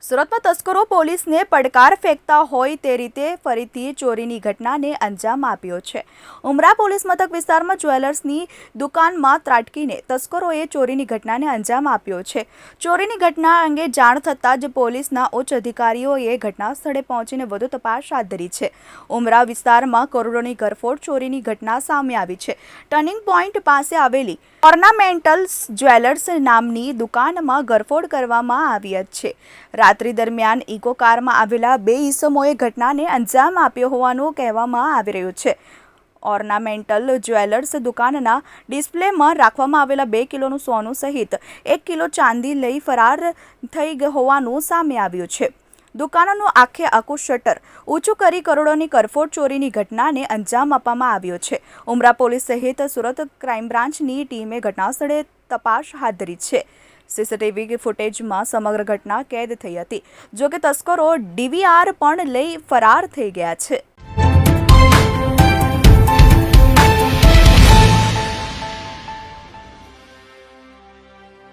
સુરતમાં તસ્કરો પોલીસને પડકાર ફેંકતા હોય તે રીતે ફરીથી ચોરીની ઘટનાને અંજામ આપ્યો છે। ઉમરા પોલીસ મથક વિસ્તારમાં જ્વેલર્સની દુકાનમાં ત્રાટકીને તસ્કરોએ ચોરીની ઘટનાને અંજામ આપ્યો છે। ચોરીની ઘટના અંગે જાણ થતાં જ પોલીસના ઉચ્ચ અધિકારીઓએ ઘટના સ્થળે પહોંચીને વધુ તપાસ હાથ ધરી છે। ઉમરા વિસ્તારમાં કરોડોની ઘરફોડ ચોરીની ઘટના સામે આવી છે। ટર્નિંગ પોઈન્ટ પાસે આવેલી ઓર્નામેન્ટલ્સ જ્વેલર્સ નામની દુકાનમાં ઘરફોડ કરવામાં આવી છે। રાત્રિ દરમિયાન ઇકો કારમાં આવેલા બે ઈસમોએ ઘટનાને અંજામ આપ્યો હોવાનું કહેવામાં આવી રહ્યું છે। ઓર્નામેન્ટલ જ્વેલર્સ દુકાનના ડિસ્પ્લેમાં રાખવામાં આવેલા 2 કિલોનું સોનું સહિત 1 કિલો ચાંદી લઈ ફરાર થઈ હોવાનું સામે આવ્યું છે। દુકાનનું આખું શટર ઊંચું કરી કરોડોની કરફોડ ચોરીની ઘટનાને અંજામ આપવામાં આવ્યો છે। ઉમરા પોલીસ સહિત સુરત ક્રાઇમ બ્રાન્ચની ટીમે ઘટનાસ્થળે તપાસ હાથ ધરી છે। સીસીટીવી ફૂટેજમાં સમગ્ર ઘટના કેદ થઈ હતી, જો કે તસ્કરો ડીવીઆર પણ લઈ ફરાર થઈ ગયા છે।